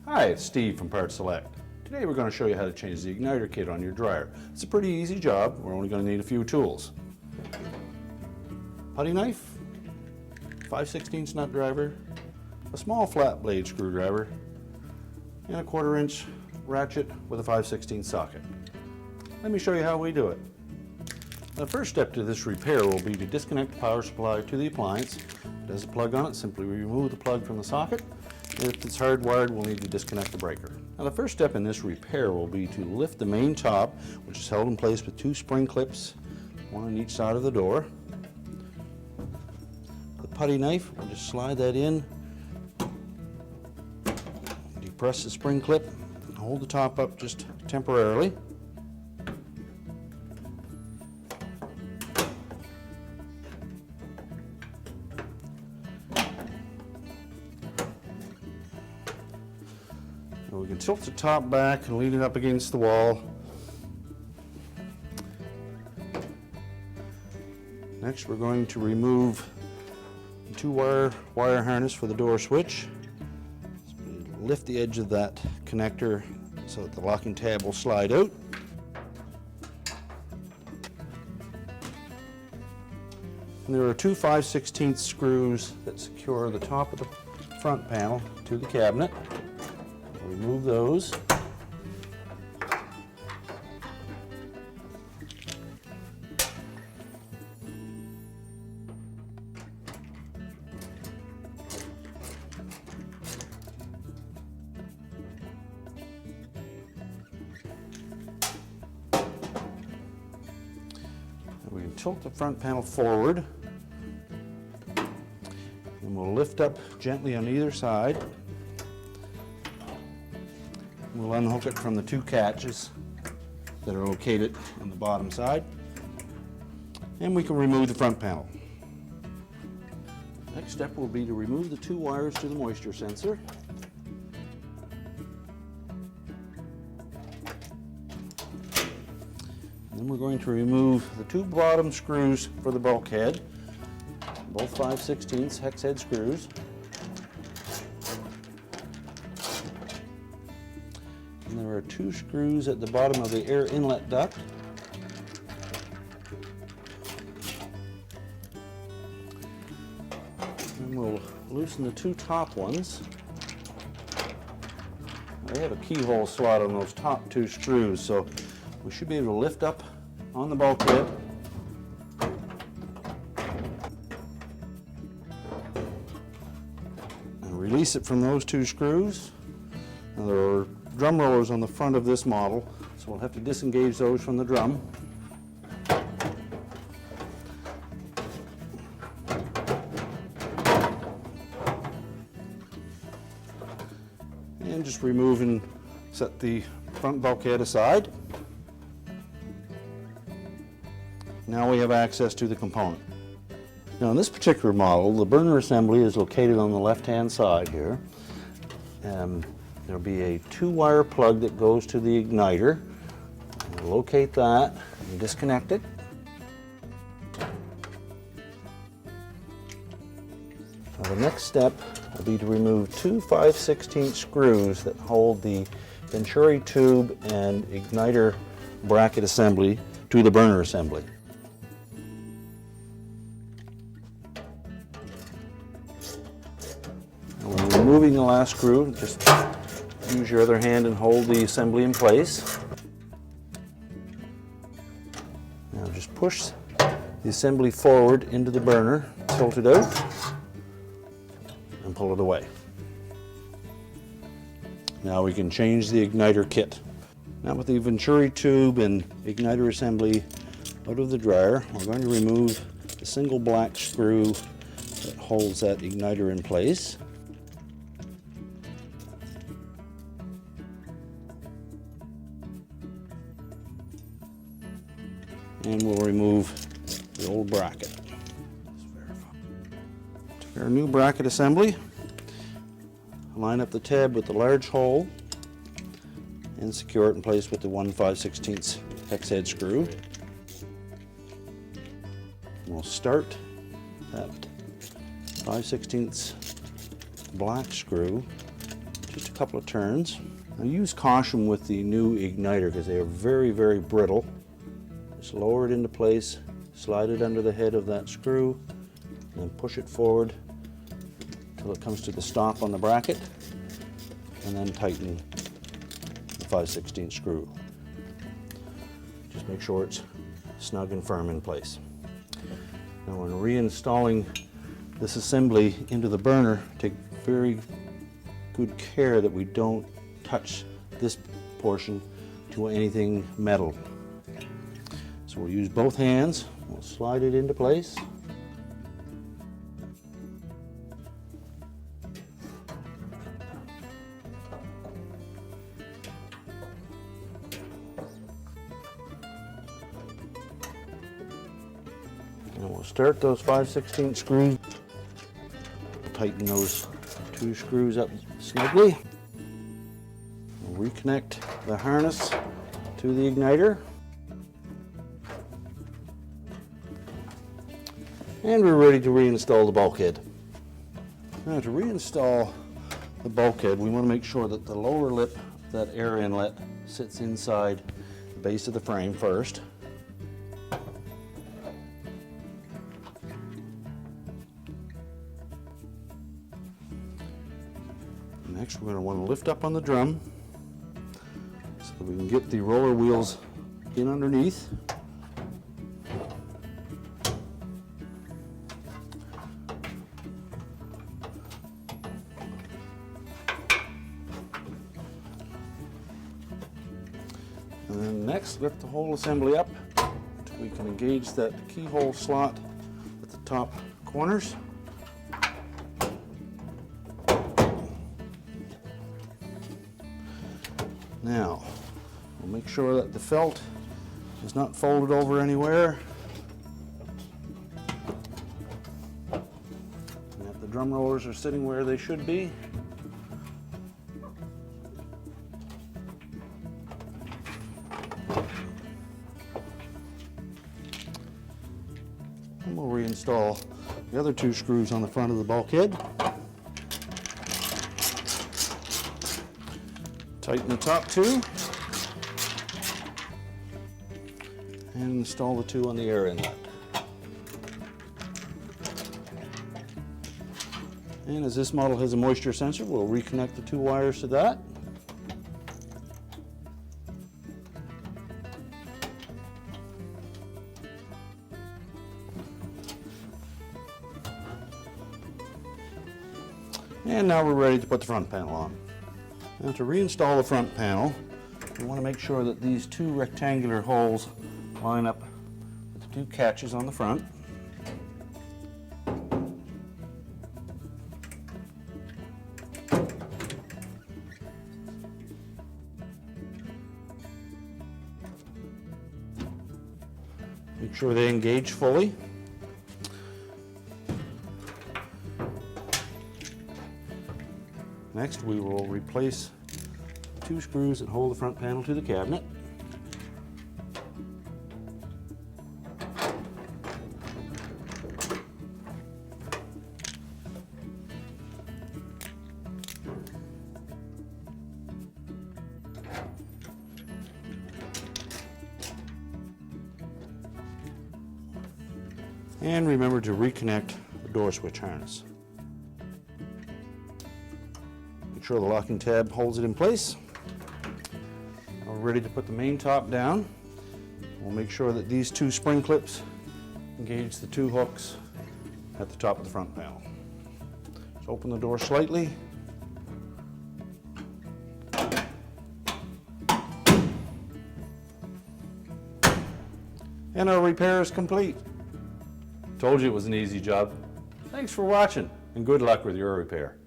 Hi, it's Steve from PartSelect. Today we're going to show you how to change the igniter kit on your dryer. It's a pretty easy job. We're only going to need a few tools. Putty knife, 5/16 nut driver, a small flat blade screwdriver, and a 1/4 inch ratchet with a 5/16 socket. Let me show you how we do it. The first step to this repair will be to disconnect the power supply to the appliance. If it has a plug on it, simply remove the plug from the socket. If it's hardwired, we'll need to disconnect the breaker. Now the first step in this repair will be to lift the main top, which is held in place with 2 spring clips, one on each side of the door. The putty knife, we'll just slide that in, depress the spring clip, and hold the top up just temporarily. We can tilt the top back and lean it up against the wall. Next, we're going to remove the 2-wire harness for the door switch. Lift the edge of that connector so that the locking tab will slide out. And there are 2 5/16 screws that secure the top of the front panel to the cabinet. Remove those. We can tilt the front panel forward, and we'll lift up gently on either side. We'll unhook it from the 2 catches that are located on the bottom side, and we can remove the front panel. Next step will be to remove the 2 wires to the moisture sensor. And then we're going to remove the 2 bottom screws for the bulkhead, both 5/16 hex head screws. And there are 2 screws at the bottom of the air inlet duct. And we'll loosen the 2 top ones. They have a keyhole slot on those top 2 screws, so we should be able to lift up on the bulkhead. And release it from those 2 screws. Now there are drum rollers on the front of this model, so we'll have to disengage those from the drum. And just remove and set the front bulkhead aside. Now we have access to the component. Now in this particular model, the burner assembly is located on the left-hand side here. There'll be a 2-wire plug that goes to the igniter. We'll locate that and disconnect it. Now the next step will be to remove 2 5/16 screws that hold the venturi tube and igniter bracket assembly to the burner assembly. Now when removing the last screw, just use your other hand and hold the assembly in place. Now just push the assembly forward into the burner, tilt it out, and pull it away. Now we can change the igniter kit. Now with the venturi tube and igniter assembly out of the dryer, we're going to remove the single black screw that holds that igniter in place. And we'll remove the old bracket. Take our new bracket assembly, line up the tab with the large hole, and secure it in place with the 1 5/16 hex head screw. And we'll start that 5/16 black screw just a couple of turns. Now use caution with the new igniter because they are very, very brittle. Just lower it into place, slide it under the head of that screw, and then push it forward until it comes to the stop on the bracket, and then tighten the 5/16 screw. Just make sure it's snug and firm in place. Now when reinstalling this assembly into the burner, take very good care that we don't touch this portion to anything metal. So we'll use both hands, we'll slide it into place. And we'll start those 5/16 screws. Tighten those two screws up snugly. We'll reconnect the harness to the igniter. And we're ready to reinstall the bulkhead. Now to reinstall the bulkhead, we want to make sure that the lower lip, that air inlet, sits inside the base of the frame first. Next, we're going to want to lift up on the drum so that we can get the roller wheels in underneath. And then next, lift the whole assembly up until we can engage that keyhole slot at the top corners. Now, we'll make sure that the felt is not folded over anywhere, and that the drum rollers are sitting where they should be. And we'll reinstall the other two screws on the front of the bulkhead. Tighten the top two, and install the two on the air inlet. And as this model has a moisture sensor, we'll reconnect the two wires to that. And now we're ready to put the front panel on. Now to reinstall the front panel, we want to make sure that these two rectangular holes line up with the two catches on the front. Make sure they engage fully. Next, we will replace two screws that hold the front panel to the cabinet. And remember to reconnect the door switch harness. Make sure the locking tab holds it in place. Now we're ready to put the main top down. We'll make sure that these two spring clips engage the two hooks at the top of the front panel. Just open the door slightly. And our repair is complete. Told you it was an easy job. Thanks for watching, and good luck with your repair.